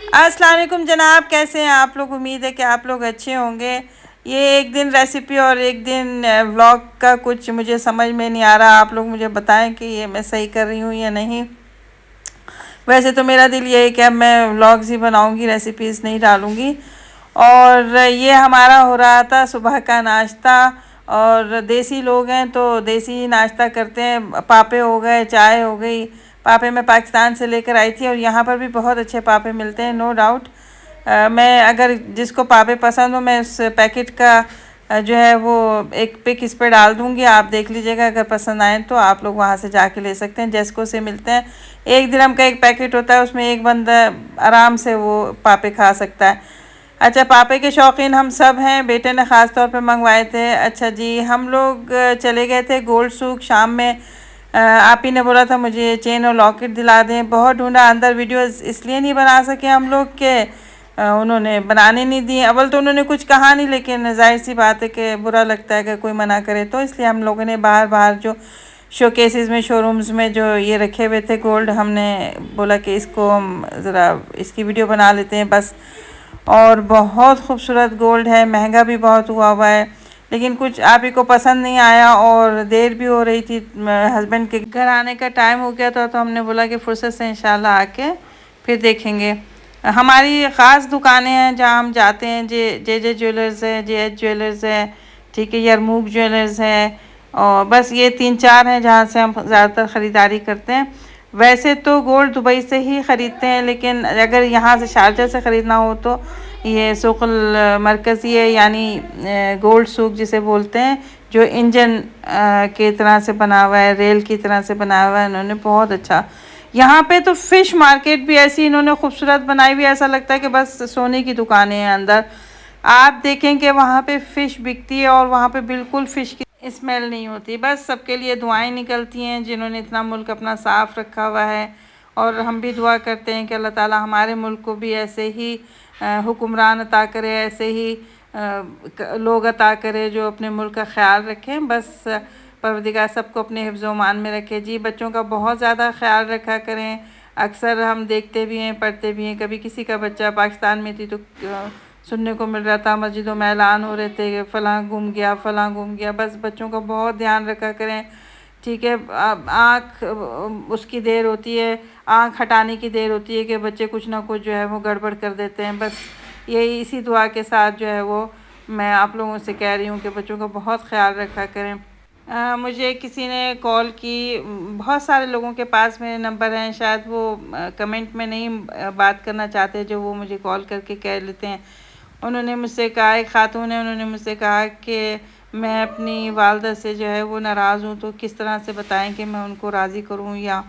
अस्सलाम वालेकुम जनाब, कैसे हैं आप लोग। उम्मीद है कि आप लोग अच्छे होंगे। ये एक दिन रेसिपी और एक दिन व्लॉग का कुछ मुझे समझ में नहीं आ रहा। आप लोग मुझे बताएं कि ये मैं सही कर रही हूँ या नहीं। वैसे तो मेरा दिल ये है कि अब मैं व्लॉग्स ही बनाऊँगी, रेसिपीज़ नहीं डालूँगी। और ये हमारा हो रहा था सुबह का नाश्ता। और देसी लोग हैं तो देसी ही नाश्ता करते हैं। पापे हो गए, चाय हो गई। पापे मैं पाकिस्तान से लेकर आई थी और यहाँ पर भी बहुत अच्छे पापे मिलते हैं, नो डाउट। मैं अगर जिसको पापे पसंद हो मैं उस पैकेट का जो है वो एक पिक इस पर डाल दूँगी, आप देख लीजिएगा। अगर पसंद आए तो आप लोग वहाँ से जाके ले सकते हैं। जेस्को से मिलते हैं। 1 दिरहम का एक पैकेट होता है, उसमें एक बंदा आराम से वो पापे खा सकता है। अच्छा, पापे के शौकीन हम सब हैं। बेटे ने ख़ास तौर पे मंगवाए थे। अच्छा जी, हम लोग चले गए थे गोल्ड सूक शाम में। आप ही ने बोला था मुझे चेन और लॉकेट दिला दें। बहुत ढूंढा, अंदर वीडियोस इसलिए नहीं बना सके हम लोग के उन्होंने बनाने नहीं दिए। अव्वल तो उन्होंने कुछ कहा नहीं, लेकिन जाहिर सी बात है कि बुरा लगता है कि कोई मना करे, तो इसलिए हम लोगों ने बाहर बाहर जो शोकेसेस में, शोरूम्स में जो ये रखे हुए थे गोल्ड, हमने बोला कि इसको हम ज़रा इसकी वीडियो बना लेते हैं बस। और बहुत खूबसूरत गोल्ड है, महंगा भी बहुत हुआ है। लेकिन कुछ आप ही को पसंद नहीं आया और देर भी हो रही थी, हस्बैंड के घर आने का टाइम हो गया था, तो हमने बोला कि फुर्सत से इंशाल्लाह आके फिर देखेंगे। हमारी ख़ास दुकानें हैं जहाँ हम जाते हैं। जे ज्वेलर्स है, JH ज्वेलर्स है, ठीक है, यरमूक ज्वेलर्स है, और बस ये 3-4 हैं जहाँ से हम ज़्यादातर ख़रीदारी करते हैं। वैसे तो गोल्ड दुबई से ही ख़रीदते हैं, लेकिन अगर यहाँ से शारजा से ख़रीदना हो तो ये सूक़ुल मरकज़ी है, यानी गोल्ड सूक जिसे बोलते हैं, जो इंजन की तरह से बना हुआ है, रेल की तरह से बना हुआ है। इन्होंने बहुत अच्छा, यहाँ पे तो फ़िश मार्केट भी ऐसी इन्होंने खूबसूरत बनाई हुई, ऐसा लगता है कि बस सोने की दुकानें हैं अंदर। आप देखें कि वहाँ पे फ़िश बिकती है और वहाँ पे बिल्कुल फ़िश की स्मेल नहीं होती। बस सबके लिए दुआएं निकलती हैं जिन्होंने इतना मुल्क अपना साफ़ रखा हुआ है। और हम भी दुआ करते हैं कि अल्लाह ताला हमारे मुल्क को भी ऐसे ही हुक्मरान अता करे, ऐसे ही लोग अता करे जो अपने मुल्क का ख्याल रखें। बस परवरदिगार सबको अपने हिफ्ज़ व मान में रखे जी। बच्चों का बहुत ज़्यादा ख्याल रखा करें। अक्सर हम देखते भी हैं, पढ़ते भी हैं, कभी किसी का बच्चा पाकिस्तान में थी तो सुनने को मिल रहा था, मस्जिदों में ऐलान हो रहे थे कि फ़लाँ गुम गया, फ़लाँ गुम गया। बस बच्चों का बहुत ध्यान रखा करें, ठीक है। आँख उसकी देर होती है, आँख हटाने की देर होती है कि बच्चे कुछ ना कुछ जो है वो गड़बड़ कर देते हैं। बस यही इसी दुआ के साथ जो है वो मैं आप लोगों से कह रही हूँ कि बच्चों का बहुत ख्याल रखा करें। मुझे किसी ने कॉल की, बहुत सारे लोगों के पास मेरे नंबर हैं, शायद वो कमेंट में नहीं बात करना चाहते, जो वो मुझे कॉल करके कह लेते हैं। उन्होंने मुझसे कहा, एक खातून है, उन्होंने मुझसे कहा कि मैं अपनी वालदा से जो है वो नाराज़ हूँ, तो किस तरह से बताएं कि मैं उनको राज़ी करूँ या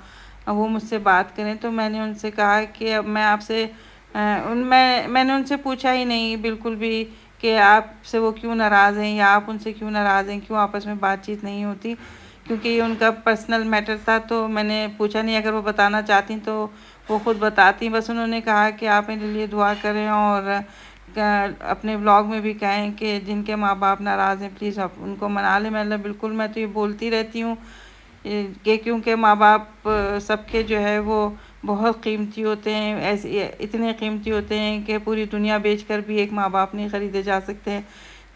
वो मुझसे बात करें। तो मैंने उनसे कहा कि अब मैं आपसे मैंने उनसे पूछा ही नहीं बिल्कुल भी कि आपसे वो क्यों नाराज़ हैं या आप उनसे क्यों नाराज़ हैं, क्यों आपस में बातचीत नहीं होती, क्योंकि ये उनका पर्सनल मैटर था। तो मैंने पूछा नहीं, अगर वो बताना चाहती तो वो ख़ुद बताती। बस उन्होंने कहा कि आप मेरे लिए दुआ करें और अपने व्लॉग में भी कहें कि जिनके माँ बाप नाराज़ हैं प्लीज़ आप उनको मना लें। मतलब बिल्कुल, मैं तो ये बोलती रहती हूँ कि क्योंकि माँ बाप सबके जो है वो बहुत कीमती होते हैं, ऐसे इतने कीमती होते हैं कि पूरी दुनिया बेचकर भी एक माँ बाप नहीं ख़रीदे जा सकते हैं।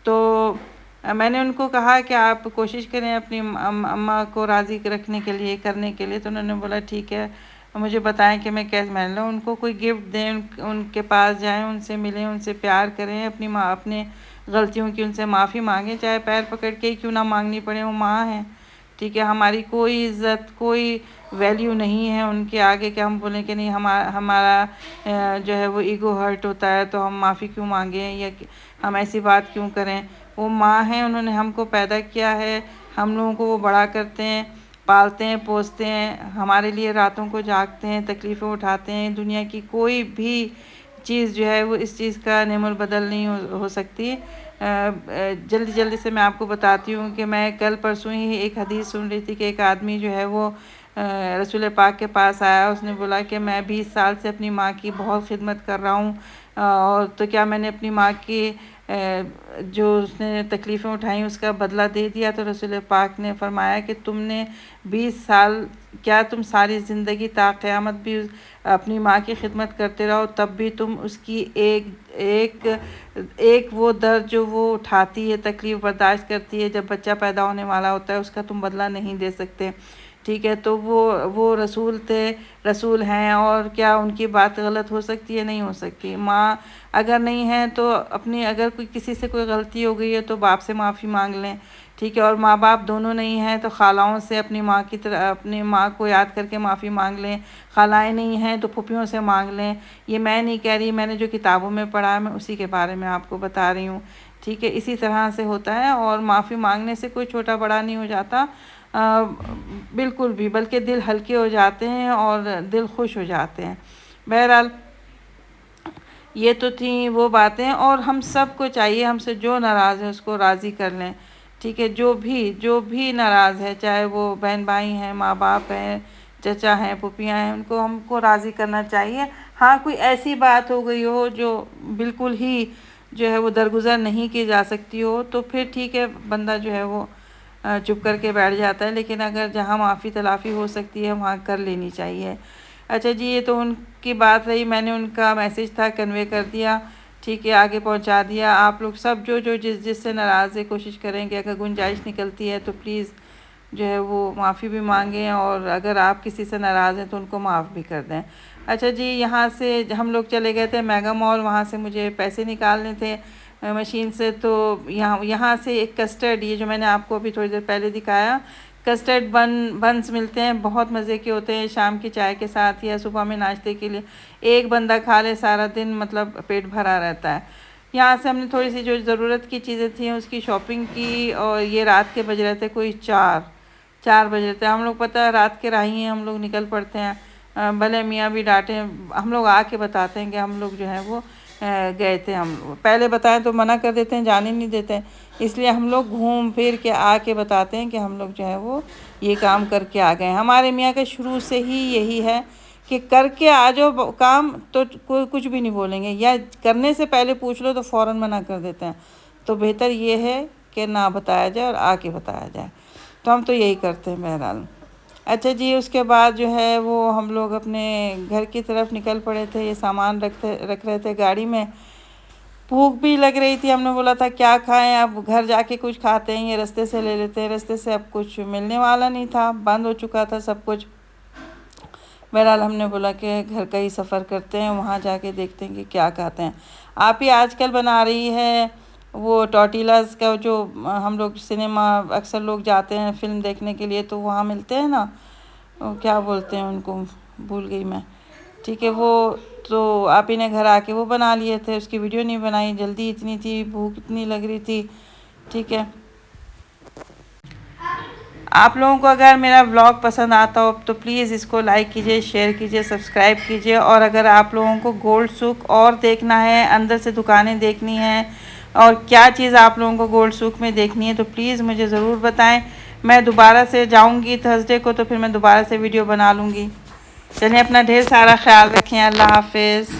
तो मैंने उनको कहा कि आप कोशिश करें अपनी अम्मा को राज़ी रखने के लिए, करने के लिए। तो उन्होंने बोला ठीक है, मुझे बताएं कि मैं कैसे मान लूँ। उनको कोई गिफ्ट दें, उनके पास जाएं, उनसे मिलें, उनसे प्यार करें, अपनी माँ, अपने गलतियों की उनसे माफ़ी मांगें, चाहे पैर पकड़ के ही क्यों ना मांगनी पड़े, वो माँ हैं, ठीक है। हमारी कोई इज़्ज़त, कोई वैल्यू नहीं है उनके आगे कि हम बोलें कि नहीं हमारा जो है वो ईगो हर्ट होता है तो हम माफ़ी क्यों मांगें या हम ऐसी बात क्यों करें। वो माँ हैं, उन्होंने हमको पैदा किया है, हम लोगों को वो बड़ा करते हैं, पालते हैं, पोसते हैं, हमारे लिए रातों को जागते हैं, तकलीफ़ें उठाते हैं। दुनिया की कोई भी चीज़ जो है वो इस चीज़ का नेमुल बदल नहीं हो सकती। जल्दी जल्दी से मैं आपको बताती हूँ कि मैं कल परसों ही एक हदीस सुन रही थी कि एक आदमी जो है वो रसूल पाक के पास आया। उसने बोला कि मैं 20 साल से अपनी माँ की बहुत खिदमत कर रहा हूँ, और तो क्या मैंने अपनी माँ की जो उसने तकलीफ़ें उठाई उसका बदला दे दिया। तो रसूल पाक ने फरमाया कि तुमने 20 साल क्या तुम सारी ज़िंदगी ता क़यामत भी अपनी माँ की खिदमत करते रहो, तब भी तुम उसकी एक एक वो दर्द जो वो उठाती है, तकलीफ़ बर्दाश्त करती है जब बच्चा पैदा होने वाला होता है, उसका तुम बदला नहीं दे सकते। ठीक है, तो वो रसूल थे, रसूल हैं, और क्या उनकी बात गलत हो सकती है? नहीं हो सकती। माँ अगर नहीं है तो अपनी, अगर कोई किसी से कोई गलती हो गई है तो बाप से माफ़ी मांग लें। ठीक है, और माँ बाप दोनों नहीं हैं तो खालाओं से अपनी माँ की तरह अपनी माँ को याद करके माफ़ी मांग लें। खालाएँ नहीं हैं तो फूफियों से मांग लें। ये मैं नहीं कह रही, मैंने जो किताबों में पढ़ा है मैं उसी के बारे में आपको बता रही हूँ। ठीक है, इसी तरह से होता है, और माफ़ी मांगने से कोई छोटा बड़ा नहीं हो जाता, बिल्कुल भी, बल्कि दिल हल्के हो जाते हैं और दिल खुश हो जाते हैं। बहरहाल ये तो थी वो बातें, और हम सबको चाहिए हमसे जो नाराज़ है उसको राज़ी कर लें। ठीक है, जो भी नाराज़ है, चाहे वो बहन भाई हैं, माँ बाप हैं, चचा हैं, फूफियाँ हैं, उनको हमको राज़ी करना चाहिए। हाँ, कोई ऐसी बात हो गई हो जो बिल्कुल ही जो है वो दरगुजर नहीं की जा सकती हो, तो फिर ठीक है, बंदा जो है वो चुप करके बैठ जाता है। लेकिन अगर जहाँ माफ़ी तलाफ़ी हो सकती है वहाँ कर लेनी चाहिए। अच्छा जी, ये तो उनकी बात रही, मैंने उनका मैसेज था कन्वे कर दिया। ठीक है, आगे पहुंचा दिया। आप लोग सब जो जिससे नाराज़ है, कोशिश करें कि अगर गुंजाइश निकलती है तो प्लीज़ जो है वो माफ़ी भी मांगें, और अगर आप किसी से नाराज़ हैं तो उनको माफ़ भी कर दें। अच्छा जी, यहाँ से हम लोग चले गए थे मेगा मॉल, वहाँ से मुझे पैसे निकालने थे मशीन से। तो यहाँ से एक कस्टर्ड, ये जो मैंने आपको अभी थोड़ी देर पहले दिखाया, कस्टर्ड बन्स मिलते हैं, बहुत मज़े के होते हैं, शाम की चाय के साथ या सुबह में नाश्ते के लिए एक बंदा खा ले सारा दिन, मतलब पेट भरा रहता है। यहाँ से हमने थोड़ी सी जो ज़रूरत की चीज़ें थी उसकी शॉपिंग की, और ये रात के बज रहे थे कोई 4 बज रहे थे। हम लोग, पता है, रात के राही हैं, हम लोग निकल पड़ते हैं, भले मियाँ भी डांटें, हम लोग आके बताते हैं कि हम लोग जो है वो गए थे। हम पहले बताएं तो मना कर देते हैं, जाने नहीं देते हैं, इसलिए हम लोग घूम फिर के आके बताते हैं कि हम लोग जो है वो ये काम करके आ गए। हमारे मियाँ का शुरू से ही यही है कि करके आ जाओ काम, तो कोई कुछ भी नहीं बोलेंगे, या करने से पहले पूछ लो तो फ़ौरन मना कर देते हैं। तो बेहतर ये है कि ना बताया जाए और आके बताया जाए, तो हम तो यही करते हैं बहरहाल। अच्छा जी, उसके बाद जो है वो हम लोग अपने घर की तरफ निकल पड़े थे, ये सामान रख रहे थे गाड़ी में। भूख भी लग रही थी, हमने बोला था क्या खाएं, अब घर जाके कुछ खाते हैं, ये रास्ते से ले लेते हैं। रास्ते से अब कुछ मिलने वाला नहीं था, बंद हो चुका था सब कुछ। बहरहाल हमने बोला कि घर का ही सफ़र करते हैं, वहाँ जाके देखते हैं कि क्या खाते हैं। आप ही आजकल बना रही है वो टॉर्टिलास का, जो हम लोग सिनेमा अक्सर लोग जाते हैं फ़िल्म देखने के लिए, तो वहाँ मिलते हैं ना, वो क्या बोलते हैं उनको, भूल गई मैं। ठीक है, वो तो आप ही ने घर आके वो बना लिए थे, उसकी वीडियो नहीं बनाई, जल्दी इतनी थी, भूख इतनी लग रही थी। ठीक है, आप लोगों को अगर मेरा व्लॉग पसंद आता हो तो प्लीज़ इसको लाइक कीजिए, शेयर कीजिए, सब्सक्राइब कीजिए। और अगर आप लोगों को गोल्ड सूक और देखना है, अंदर से दुकानें देखनी हैं, और क्या चीज़ आप लोगों को गोल्ड सूक में देखनी है, तो प्लीज़ मुझे ज़रूर बताएं। मैं दोबारा से जाऊंगी थर्सडे को, तो फिर मैं दोबारा से वीडियो बना लूँगी। चलिए, अपना ढेर सारा ख्याल रखें। अल्लाह हाफिज़।